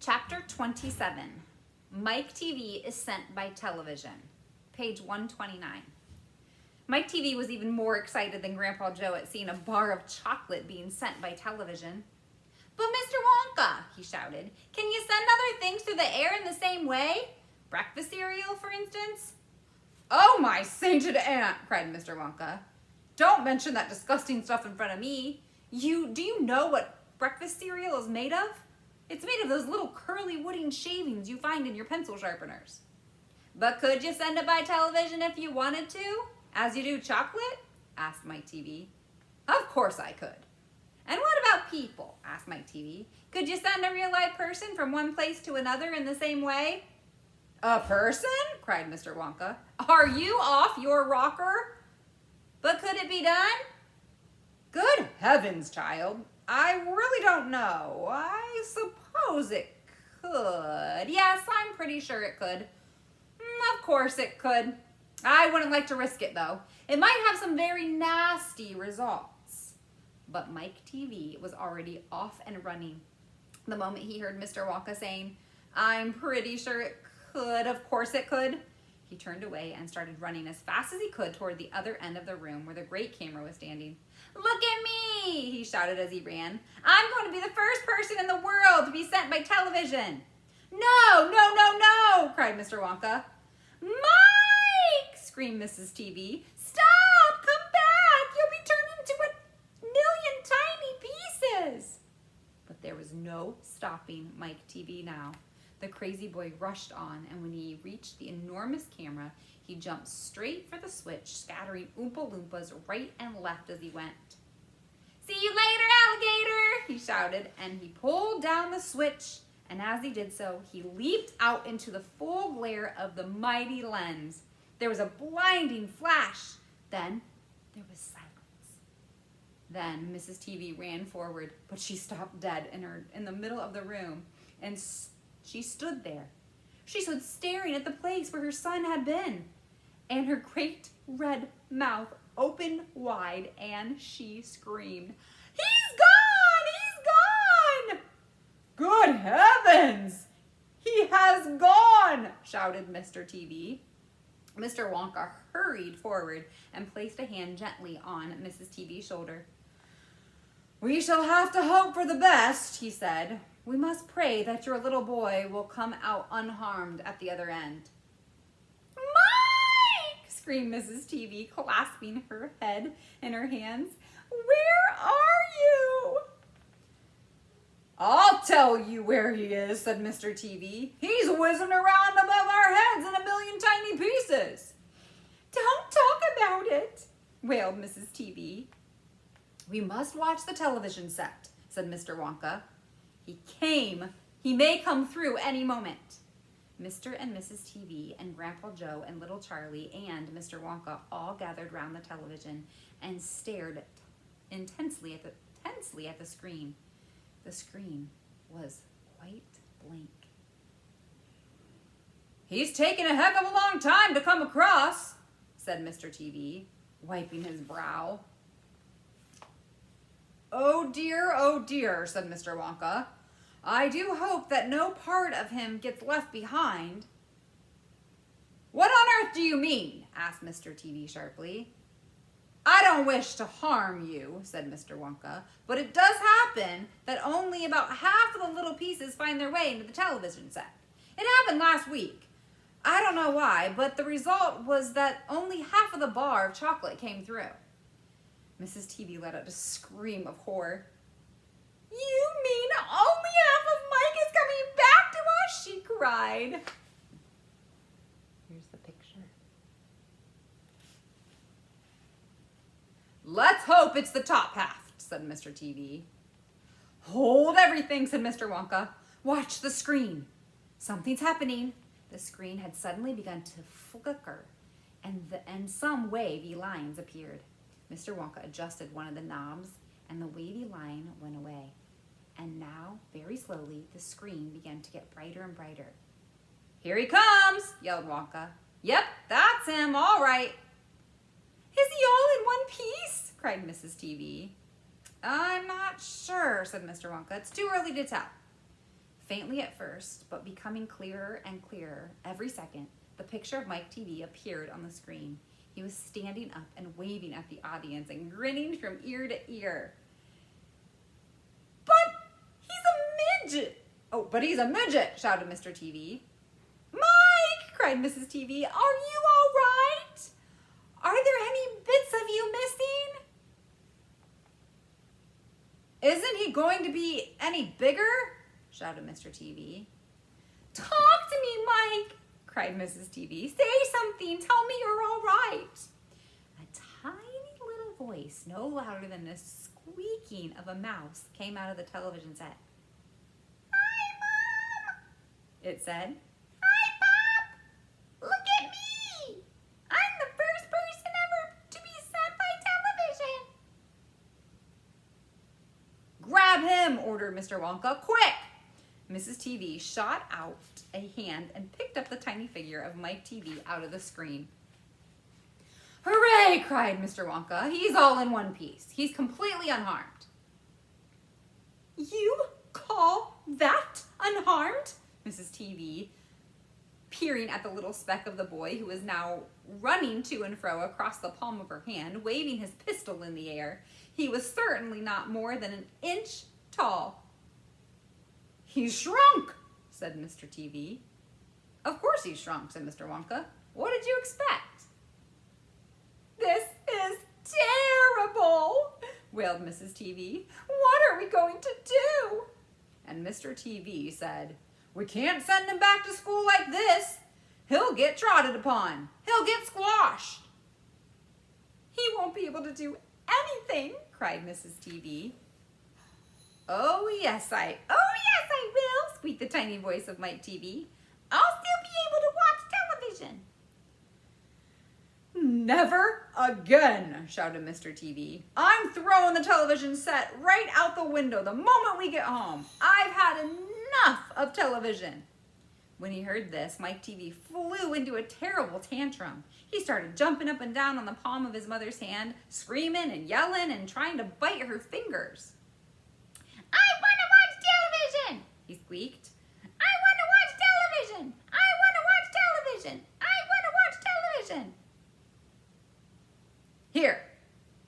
Chapter 27, Mike TV is sent by television, page 129. Mike TV was even more excited than Grandpa Joe at seeing a bar of chocolate being sent by television. "But Mr. Wonka," he shouted, "can you send other things through the air in the same way? Breakfast cereal, for instance?" "Oh, my sainted aunt," cried Mr. Wonka. "Don't mention that disgusting stuff in front of me. Do you know what breakfast cereal is made of? It's made of those little curly wooden shavings you find in your pencil sharpeners." "But could you send it by television if you wanted to, as you do chocolate?" asked Mike TV. "Of course I could." "And what about people?" asked Mike TV. "Could you send a real live person from one place to another in the same way?" "A person?" cried Mr. Wonka. "Are you off your rocker?" "But could it be done?" "Good heavens, child. I really don't know. I suppose it could. Yes, I'm pretty sure it could. Of course it could. I wouldn't like to risk it, though. It might have some very nasty results." But Mike TV was already off and running. The moment he heard Mr. Wonka saying, "I'm pretty sure it could, of course it could," he turned away and started running as fast as he could toward the other end of the room where the great camera was standing. "Look at me!" he shouted as he ran. "I'm going to be the first person in the world to be sent by television." "No, no, no, no!" cried Mr. Wonka. "Mike!" screamed Mrs. TV. "Stop! Come back! You'll be turned into a million tiny pieces!" But there was no stopping Mike TV now. The crazy boy rushed on, and when he reached the enormous camera, he jumped straight for the switch, scattering Oompa Loompas right and left as he went. "See you later, alligator!" he shouted, and he pulled down the switch, and as he did so, he leaped out into the full glare of the mighty lens. There was a blinding flash. Then there was silence. Then Mrs. TV ran forward, but she stopped dead in the middle of the room, and she stood there. She stood staring at the place where her son had been, and her great red mouth opened wide, and she screamed, "He's gone! He's gone!" "Good heavens! He has gone!" shouted Mr. TV. Mr. Wonka hurried forward and placed a hand gently on Mrs. TV's shoulder. "We shall have to hope for the best," he said. "We must pray that your little boy will come out unharmed at the other end." "Mike!" screamed Mrs. TV, clasping her head in her hands. "Where are you?" "I'll tell you where he is," said Mr. TV. "He's whizzing around above our heads in a million tiny pieces." "Don't talk about it," wailed Mrs. TV. "We must watch the television set," said Mr. Wonka. He may come through any moment." Mr. and Mrs. TV and Grandpa Joe and little Charlie and Mr. Wonka all gathered round the television and stared tensely at the screen. The screen was quite blank. "He's taken a heck of a long time to come across," said Mr. TV, wiping his brow. "Oh dear," said Mr. Wonka. "I do hope that no part of him gets left behind." "What on earth do you mean?" asked Mr. TV sharply. "I don't wish to harm you," said Mr. Wonka, "but it does happen that only about half of the little pieces find their way into the television set. It happened last week. I don't know why, but the result was that only half of the bar of chocolate came through." Mrs. TV let out a scream of horror. "You mean only half of Mike is coming back to us?" she cried. Here's the picture. "Let's hope it's the top half," said Mr. TV. "Hold everything," said Mr. Wonka. "Watch the screen. Something's happening." The screen had suddenly begun to flicker, and some wavy lines appeared. Mr. Wonka adjusted one of the knobs, and the wavy line went away. And now, very slowly, the screen began to get brighter and brighter. "Here he comes!" yelled Wonka. "Yep, that's him, all right." "Is he all in one piece?" cried Mrs. TV. "I'm not sure," said Mr. Wonka. "It's too early to tell." Faintly at first, but becoming clearer and clearer every second, the picture of Mike TV appeared on the screen. He was standing up and waving at the audience and grinning from ear to ear. But he's a midget! Oh, but he's a midget, shouted Mr. TV. Mike, cried Mrs. TV, are you all right? Are there any bits of you missing? Isn't he going to be any bigger? Shouted Mr. TV. Talk to me, Mike, cried Mrs. TV. Say something. Tell me you're all right. A tiny little voice, no louder than the squeaking of a mouse, came out of the television set. Hi, Mom, it said. Hi, Pop. Look at me. I'm the first person ever to be sent by television. Grab him, ordered Mr. Wonka. Quick! Mrs. TV shot out a hand and picked up the tiny figure of Mike TV out of the screen. Hooray! Cried Mr. Wonka. He's all in one piece. He's completely unharmed. You call that unharmed? Mrs. TV, peering at the little speck of the boy who was now running to and fro across the palm of her hand, waving his pistol in the air. He was certainly not more than an inch tall. He's shrunk, said Mr. TV. Of course he's shrunk, said Mr. Wonka. What did you expect? This is terrible, wailed Mrs. TV. What are we going to do? And Mr. TV said, we can't send him back to school like this. He'll get trodden upon. He'll get squashed. He won't be able to do anything, cried Mrs. TV. Oh yes, I will, squeaked the tiny voice of Mike TV. I'll still be able to watch television. Never again, shouted Mr. TV. I'm throwing the television set right out the window the moment we get home. I've had enough of television. When he heard this, Mike TV flew into a terrible tantrum. He started jumping up and down on the palm of his mother's hand, screaming and yelling and trying to bite her fingers. I want to watch television, he squeaked. I want to watch television. I want to watch television. I want to watch television. Here,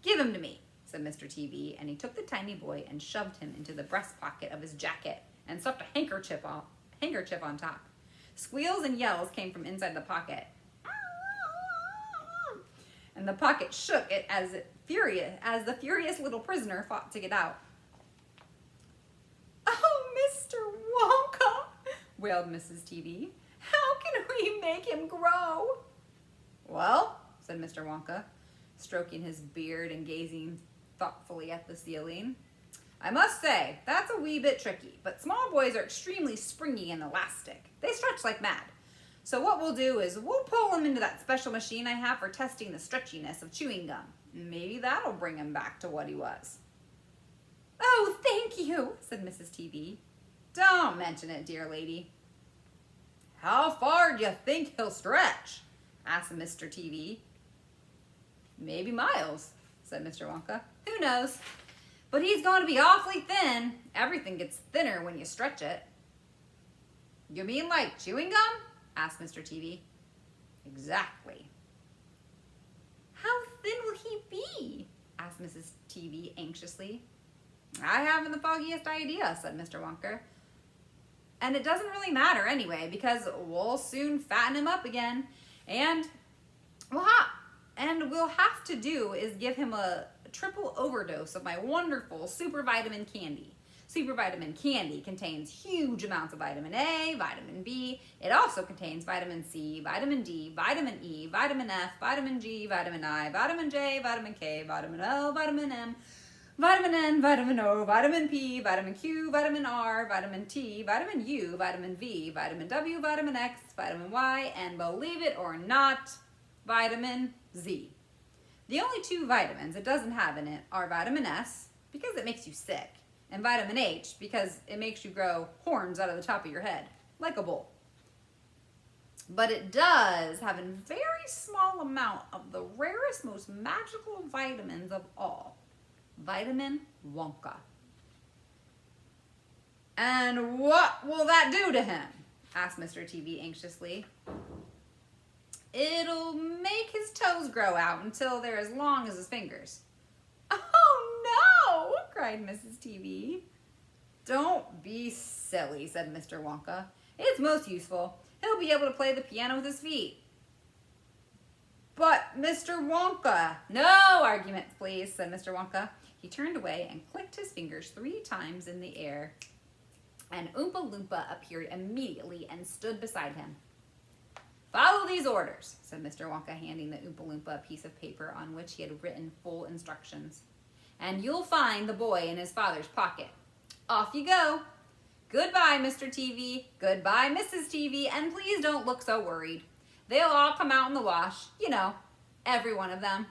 give him to me, said Mr. TV, and he took the tiny boy and shoved him into the breast pocket of his jacket and stuffed a handkerchief on top. Squeals and yells came from inside the pocket. And the pocket shook it as the furious little prisoner fought to get out. Oh, Mr. Wonka, wailed Mrs. TV. How can we make him grow? Well, said Mr. Wonka, stroking his beard and gazing thoughtfully at the ceiling. I must say, that's a wee bit tricky, but small boys are extremely springy and elastic. They stretch like mad. So what we'll do is we'll pull him into that special machine I have for testing the stretchiness of chewing gum. Maybe that'll bring him back to what he was. Oh, thank you, said Mrs. TV. Don't mention it, dear lady. How far do you think he'll stretch? Asked Mr. TV. Maybe miles, said Mr. Wonka. Who knows? But he's going to be awfully thin. Everything gets thinner when you stretch it. You mean like chewing gum? Asked Mr. TV. Exactly. How thin will he be? Asked Mrs. TV anxiously. I haven't the foggiest idea, said Mr. Wonka. And it doesn't really matter anyway, because we'll soon fatten him up again. And we'll have to do is give him a triple overdose of my wonderful super vitamin candy. Super vitamin candy contains huge amounts of vitamin A, vitamin B. It also contains vitamin C, vitamin D, vitamin E, vitamin F, vitamin G, vitamin I, vitamin J, vitamin K, vitamin L, vitamin M, vitamin N, vitamin O, vitamin P, vitamin Q, vitamin R, vitamin T, vitamin U, vitamin V, vitamin W, vitamin X, vitamin Y, and believe it or not, vitamin Z. The only two vitamins it doesn't have in it are vitamin S, because it makes you sick, and vitamin H, because it makes you grow horns out of the top of your head, like a bull. But it does have a very small amount of the rarest, most magical vitamins of all, vitamin Wonka. And what will that do to him? Asked Mr. TV anxiously. It'll make his toes grow out until they're as long as his fingers. Oh no, cried Mrs. TV. Don't be silly, said Mr. Wonka. It's most useful. He'll be able to play the piano with his feet. But Mr. Wonka. No arguments, please, said Mr. Wonka. He turned away and clicked his fingers 3 times in the air. And Oompa Loompa appeared immediately and stood beside him. Follow these orders, said Mr. Wonka, handing the Oompa Loompa a piece of paper on which he had written full instructions. And you'll find the boy in his father's pocket. Off you go. Goodbye, Mr. TV. Goodbye, Mrs. TV. And please don't look so worried. They'll all come out in the wash. You know, every one of them.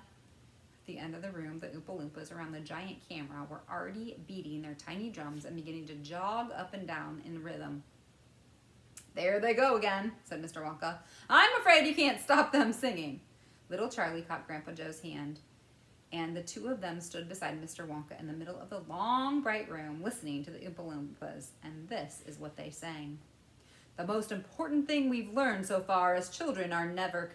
At the end of the room, the Oompa Loompas around the giant camera were already beating their tiny drums and beginning to jog up and down in rhythm. There they go again, said Mr. Wonka. I'm afraid you can't stop them singing. Little Charlie caught Grandpa Joe's hand, and the 2 of them stood beside Mr. Wonka in the middle of the long, bright room, listening to the Oompa Loompas, and this is what they sang. The most important thing we've learned so far as children are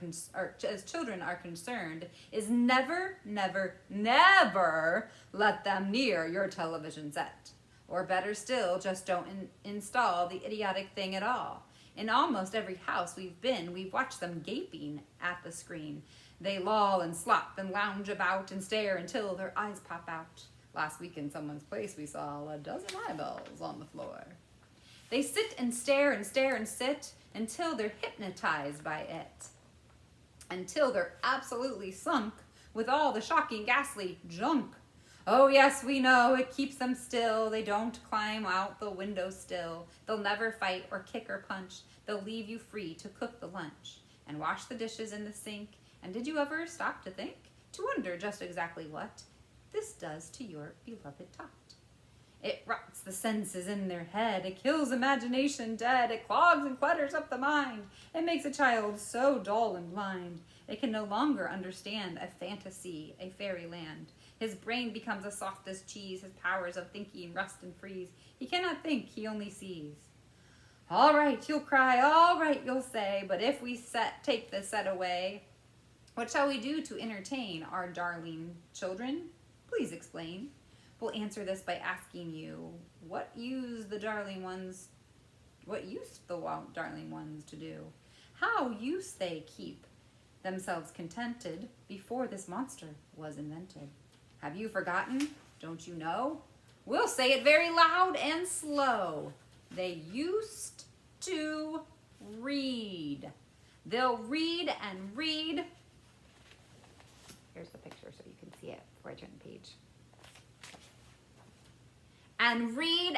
concerned is never, never, never let them near your television set. Or better still, just don't install the idiotic thing at all. In almost every house we've watched them gaping at the screen. They loll and slop and lounge about and stare until their eyes pop out. Last week in someone's place we saw a dozen eyeballs on the floor. They sit and stare and stare and sit until they're hypnotized by it. Until they're absolutely sunk with all the shocking, ghastly junk. Oh yes, we know, it keeps them still. They don't climb out the window still. They'll never fight or kick or punch. They'll leave you free to cook the lunch and wash the dishes in the sink. And did you ever stop to think, to wonder just exactly what this does to your beloved tot? It rots the senses in their head. It kills imagination dead. It clogs and clutters up the mind. It makes a child so dull and blind. It can no longer understand a fantasy, a fairyland. His brain becomes as soft as cheese. His powers of thinking rust and freeze. He cannot think, he only sees. All right, you'll cry. All right, you'll say. But if we take the set away, what shall we do to entertain our darling children? Please explain. We'll answer this by asking you, what used the darling ones to do? How used they keep themselves contented before this monster was invented? Have you forgotten? Don't you know? We'll say it very loud and slow. They used to read. They'll read and read. Here's the picture so you can see it before I turn the page. And read,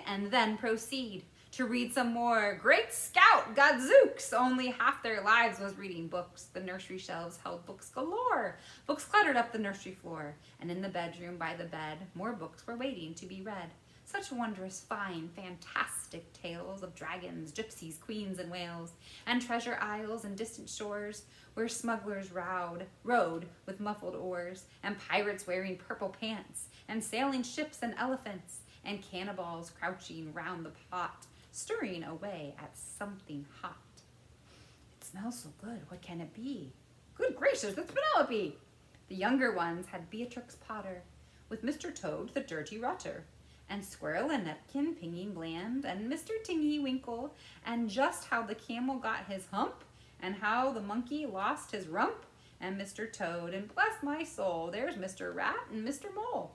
and then proceed to read some more. Great Scout, Gadzooks! Only half their lives was reading books. The nursery shelves held books galore. Books cluttered up the nursery floor. And in the bedroom by the bed, more books were waiting to be read. Such wondrous, fine, fantastic tales of dragons, gypsies, queens, and whales, and treasure isles and distant shores, where smugglers rowed with muffled oars, and pirates wearing purple pants, and sailing ships and elephants, and cannibals crouching round the pot, stirring away at something hot. It smells so good, what can it be? Good gracious, it's Penelope! The younger ones had Beatrix Potter, with Mr. Toad, the dirty rotter, and Squirrel and Nutkin, Pinging Bland, and Mr. Tingy Winkle, and just how the camel got his hump, and how the monkey lost his rump, and Mr. Toad, and bless my soul, there's Mr. Rat and Mr. Mole.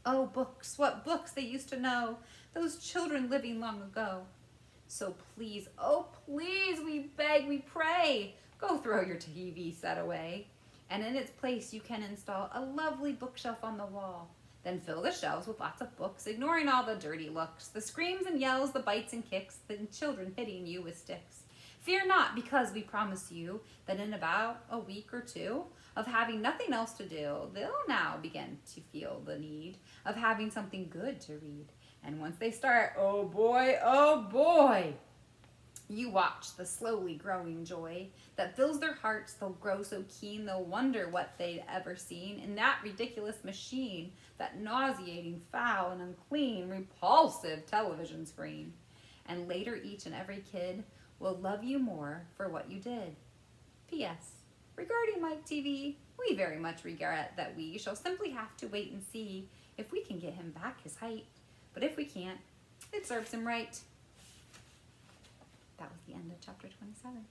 Oh, books, what books they used to know, those children living long ago. So please, oh please, we beg, we pray, go throw your TV set away, and in its place you can install a lovely bookshelf on the wall. Then fill the shelves with lots of books, ignoring all the dirty looks, the screams and yells, the bites and kicks, the children hitting you with sticks. Fear not, because we promise you that in about a week or 2 of having nothing else to do, they'll now begin to feel the need of having something good to read. And once they start, oh boy, You watch the slowly growing joy that fills their hearts. They'll grow so keen, they'll wonder what they'd ever seen in that ridiculous machine, that nauseating, foul, and unclean, repulsive television screen. And later, each and every kid will love you more for what you did. P.S. Regarding Mike TV, we very much regret that we shall simply have to wait and see if we can get him back his height. But if we can't, it serves him right. That was the end of chapter 27.